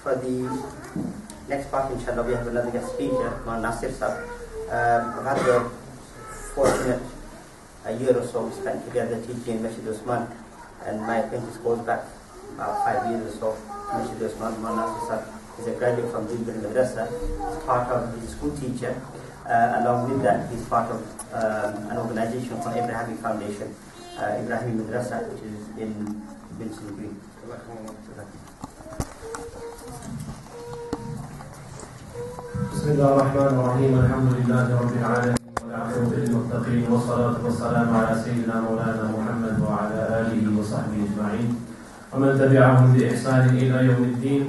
For the next part, inshallah, we have another guest speaker, Shaykh Nasir sir. I've had the fortunate a year or so we spent together teaching in Masjid Usman, and my apprentice goes back about 5 years or so to Masjid Usman. Shaykh Nasir sir is a graduate from Dilbar Madrasa. He's part of his school teacher. Along with that, he's part of an organization called Ibrahimi Foundation, Ibrahimi Madrasa, which is in Vincent Green. بسم الله الرحمن الرحيم الحمد لله رب العالمين والعاقبة للمتقين والصلاة والسلام على سيدنا مولانا محمد وعلى آله وصحبه أجمعين ومن تبعهم بإحسان إلى يوم الدين.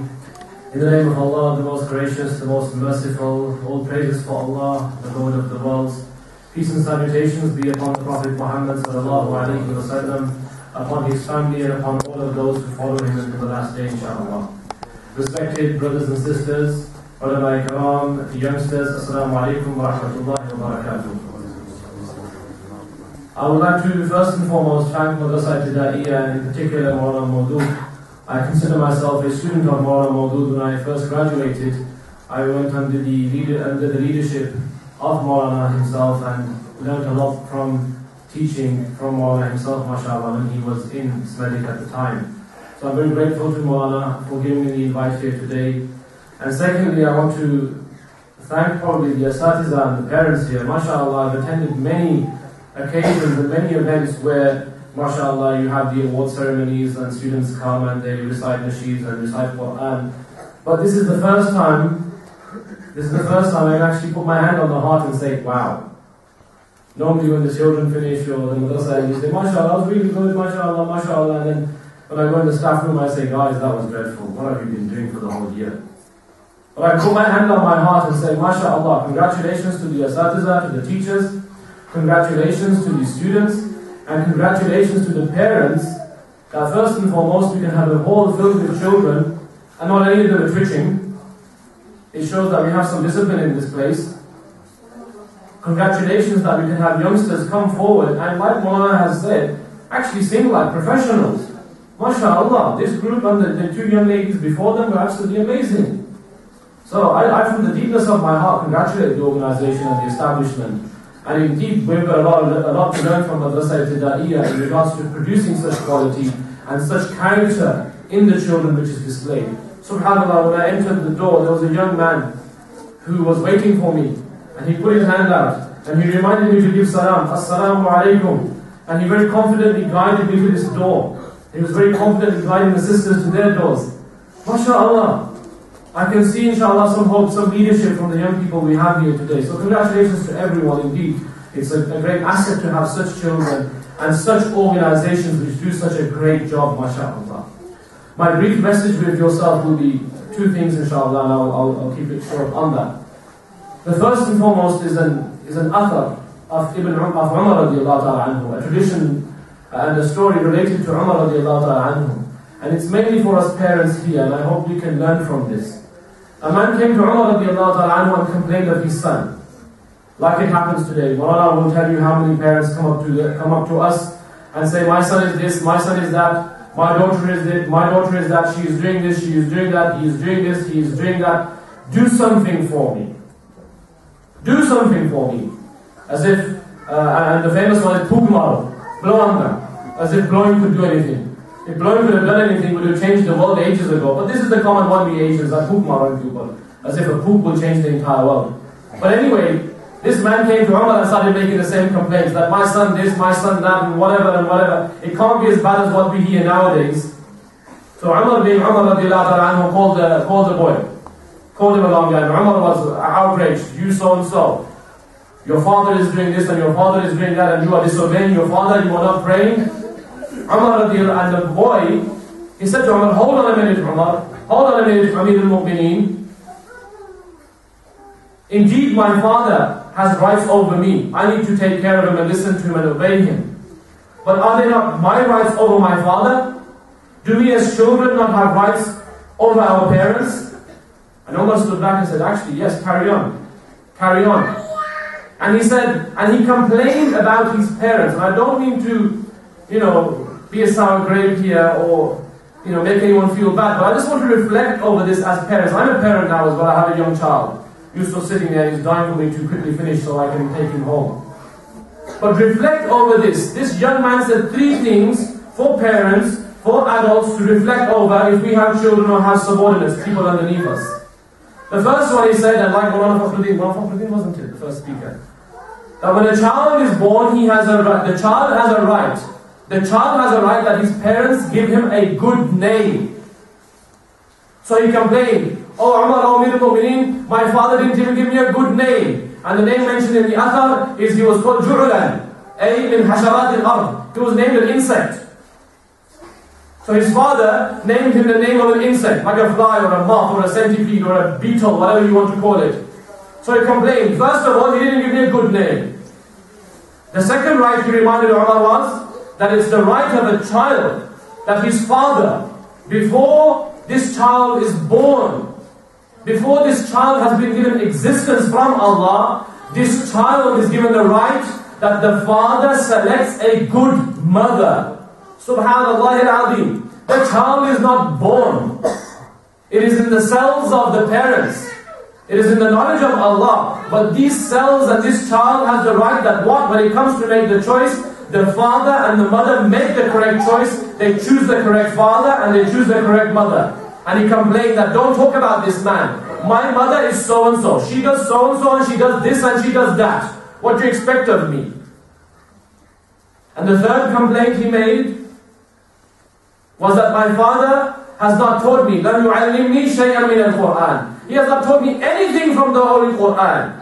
In the name of Allah, the most gracious, the most merciful, all praises for Allah, the Lord of the worlds. Peace and salutations be upon the Prophet Muhammad sallallahu alaihi wasallam, upon his family and upon all of those who follow him until the last day, inshallah. Respected brothers and sisters, ulama ikram, youngsters, assalamu alaikum wa rahmatullahi wa barakatuh. I would like to first and foremost thank Madrasa Ibtidaiya, and in particular Maulana Mawdud. I consider myself a student of Maulana Mawdud. When I first graduated, I went under the leadership of Maulana himself and learned a lot from teaching from Maulana himself, mashallah, when he was in Smedik at the time. So I'm very grateful to Maulana for giving me the invite here today. And secondly, I want to thank probably the Asatiza and the parents here. MashaAllah, I've attended many occasions and many events where, MashaAllah, you have the award ceremonies and students come and they recite nasheeds and recite Quran. But this is the first time I can actually put my hand on the heart and say, wow. Normally when the children finish or the madrasa and you say, MashaAllah, that was really good, MashaAllah, MashaAllah. And then when I go in the staff room, I say, guys, that was dreadful. What have you been doing for the whole year? But I put my hand on my heart and say, MashaAllah, congratulations to the Asatiza, to the teachers, congratulations to the students, and congratulations to the parents, that first and foremost we can have a hall filled with children, and not any of them are twitching. It shows that we have some discipline in this place. Congratulations that we can have youngsters come forward, and like Maulana has said, actually sing like professionals. MashaAllah, this group and the two young ladies before them were absolutely amazing. So I from the deepness of my heart, congratulate the organization and the establishment. And indeed, we've got a lot to learn from Madrasa Ibtidaiya in regards to producing such quality and such character in the children which is displayed. SubhanAllah, when I entered the door, there was a young man who was waiting for me. And he put his hand out and he reminded me to give salam, Assalamu alaikum. And he very confidently guided me to this door. He was very confident in guiding the sisters to their doors. MashaAllah. I can see, inshallah, some hope, some leadership from the young people we have here today. So congratulations to everyone indeed. It's a great asset to have such children and such organizations which do such a great job, mashallah. My brief message with yourself will be two things, inshallah, and I'll keep it short on that. The first and foremost is an athar of Umar radiallahu ta'ala anhu, a tradition and a story related to Umar radiallahu ta'ala anhu. And it's mainly for us parents here, and I hope we can learn from this. A man came to Umar radiallahu ta'ala anhu and complained of his son. Like it happens today. Maulana will tell you how many parents come up to us and say, my son is this, my son is that, my daughter is this, my daughter is that, she is doing this, she is doing that, he is doing this, he is doing that. Do something for me. Do something for me. As if, and the famous one is Pugmar, blow on them. As if blowing could do anything. If blowing could have done anything, would have changed the world ages ago. But this is the common one we Asians, that poop on people. As if a poop will change the entire world. But anyway, this man came to Umar and started making the same complaints, that my son this, my son that, and whatever. It can't be as bad as what we hear nowadays. So Umar being Umar radiallahu anhu called the boy. Called him along and Umar was outraged. You so and so. Your father is doing this and your father is doing that, and you are disobeying your father, you are not praying. Umar and the boy, he said to Umar, hold on a minute, Umar. Hold on a minute, Amir al-Mu'mineen. Indeed, my father has rights over me. I need to take care of him and listen to him and obey him. But are they not my rights over my father? Do we as children not have rights over our parents? And Umar stood back and said, actually, yes, carry on. Carry on. And he said, and he complained about his parents. And I don't mean to, be a sour grape here or make anyone feel bad, but I just want to reflect over this as parents. I'm a parent now as well. I have a young child. You're still sitting there, he's dying for me to quickly finish so I can take him home. But reflect over this. This young man said 3 things for parents, for adults to reflect over if we have children or have subordinates, people underneath us. The first one he said, and like Maulana Fakhruddin wasn't it, the first speaker, that when a child is born, he has a right. The child has a right. The child has a right that his parents give him a good name. So he complained, "Oh Umar, oh Amir al-Mu'mineen, my father didn't even give me a good name." And the name mentioned in the Athar is he was called Ju'ulan, min hasharat al-ard. He was named an insect. So his father named him the name of an insect, like a fly or a moth or a centipede or a beetle, whatever you want to call it. So he complained. First of all, he didn't give me a good name. The second right he reminded Umar was that it's the right of a child that his father, before this child is born, before this child has been given existence from Allah, this child is given the right that the father selects a good mother. Subhanallah al-Azim. The child is not born. It is in the cells of the parents. It is in the knowledge of Allah. But these cells and this child has the right that when it comes to make the choice, the father and the mother make the correct choice. They choose the correct father and they choose the correct mother. And he complained that, "Don't talk about this man. My mother is so-and-so. She does so-and-so and she does this and she does that. What do you expect of me?" And the third complaint he made was that my father has not taught me. لَمْ يُعَلِّمْنِي شَيْئًا مِنَ الْقُرْآنِ. He has not taught me anything from the Holy Qur'an.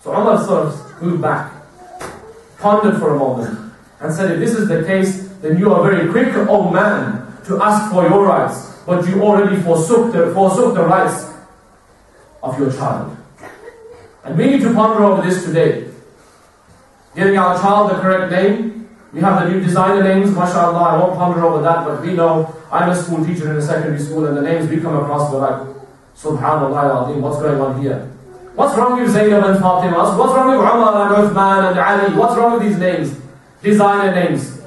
So Umar sort of moved back, pondered for a moment, and said, "If this is the case, then you are very quick, O man, to ask for your rights, but you already forsook the rights of your child." And we need to ponder over this today. Giving our child the correct name. We have the new designer names, mashallah, I won't ponder over that, but we know, I'm a school teacher in a secondary school, and the names we come across, we're like, subhanallah al-azim, what's going on here? What's wrong with Zaynab and Fatima? What's wrong with Umar and Uthman and Ali? What's wrong with these names? Designer names.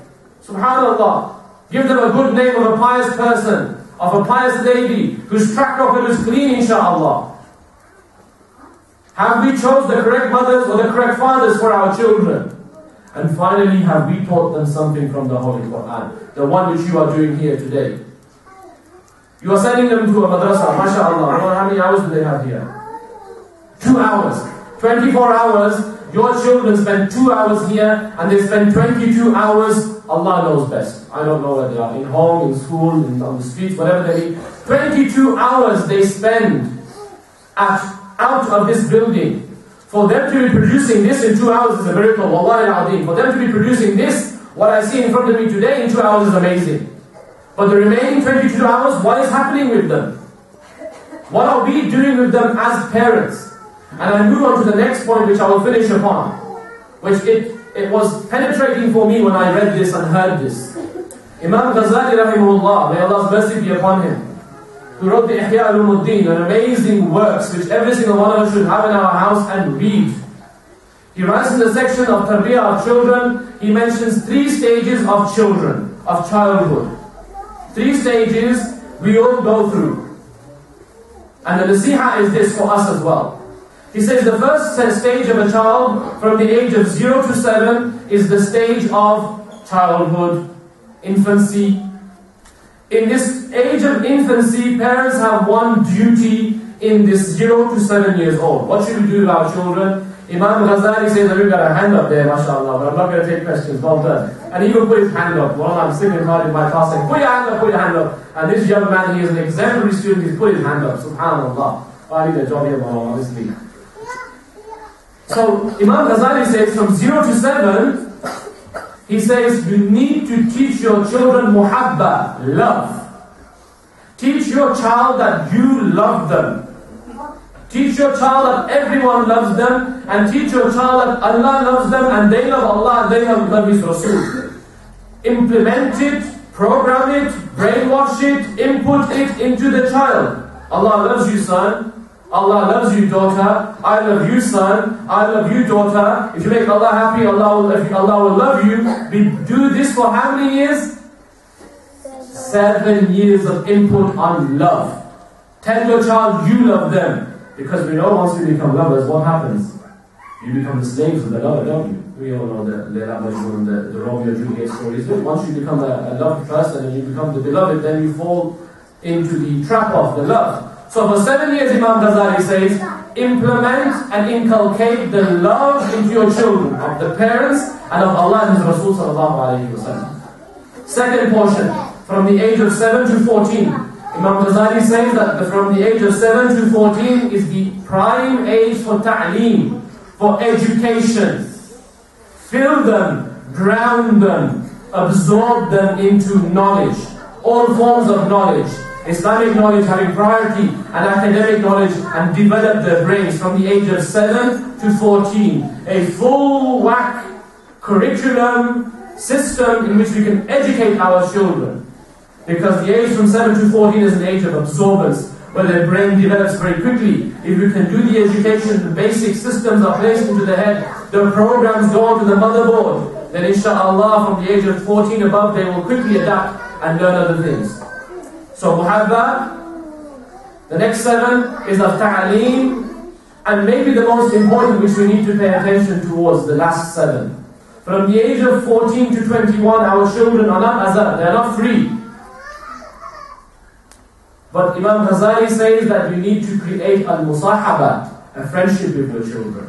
Subhanallah. Give them a good name of a pious person, of a pious lady, whose track record is clean, inshaAllah. Have we chose the correct mothers or the correct fathers for our children? And finally, have we taught them something from the Holy Qur'an? The one which you are doing here today. You are sending them to a madrasa, mashallah. How many hours do they have here? 2 hours. 24 hours. Your children spend 2 hours here and they spend 22 hours. Allah knows best. I don't know where they are. In home, in school, on the streets, whatever they need. 22 hours they spend out of this building. For them to be producing this in 2 hours is a miracle, wallahi al-azim. For them to be producing this, what I see in front of me today in 2 hours is amazing. But the remaining 22 hours, what is happening with them? What are we doing with them as parents? And I move on to the next point which I will finish upon. Which it was penetrating for me when I read this and heard this. Imam Ghazali rahimahullah, may Allah's mercy be upon him, who wrote the Ihya al-Ulumuddin, an amazing works which every single one of us should have in our house and read. He writes in the section of tarbiyah of children, he mentions 3 stages of children, of childhood. 3 stages we all go through. And the nasiha is this for us as well. He says the first stage of a child from the age of 0 to 7 is the stage of childhood, infancy. In this age of infancy, parents have one duty in this 0 to 7 years old. What should we do with our children? Imam Ghazali says that we've got a hand up there, mashallah, but I'm not going to take questions, well done. And he even put his hand up. Well, I'm sitting in my class saying, put your hand up, put your hand up. And this young man, he is an exemplary student, he's put his hand up, subhanallah. I need a job here, honestly. So, Imam Ghazali says from 0 to 7, he says, you need to teach your children muhabba, love. Teach your child that you love them. Teach your child that everyone loves them, and teach your child that Allah loves them, and they love Allah, and they love His Rasul. Implement it, program it, brainwash it, input it into the child. Allah loves you, son. Allah loves you, daughter. I love you, son. I love you, daughter. If you make Allah happy, Allah will love you. We do this for how many years? 7 years of input on love. Tell your child you love them. Because we know once we become lovers, what happens? You become the slaves of the lover, don't you? We all know the Leila Majnun, the Romeo and Juliet stories. Once you become a loved person and you become the beloved, then you fall into the trap of the love. So for 7 years, Imam Ghazali says, implement and inculcate the love into your children, of the parents and of Allah and His Rasul sallallahu alayhi wa sallam. Second portion, from the age of 7 to 14, Imam Ghazali says that from the age of 7 to 14 is the prime age for ta'aleem, for education. Fill them, drown them, absorb them into knowledge, all forms of knowledge. Islamic knowledge having priority, and academic knowledge, and develop their brains from the age of 7 to 14. A full whack curriculum system in which we can educate our children. Because the age from 7 to 14 is an age of absorbance, where their brain develops very quickly. If we can do the education, the basic systems are placed into the head, the programs go onto the motherboard, then inshaAllah from the age of 14 above they will quickly adapt and learn other things. So muhabba, the next 7 is of ta'aleem, and maybe the most important which we need to pay attention towards, the last 7. From the age of 14 to 21, our children are not azad, they are not free. But Imam Ghazali says that you need to create al-musahaba, a friendship with your children.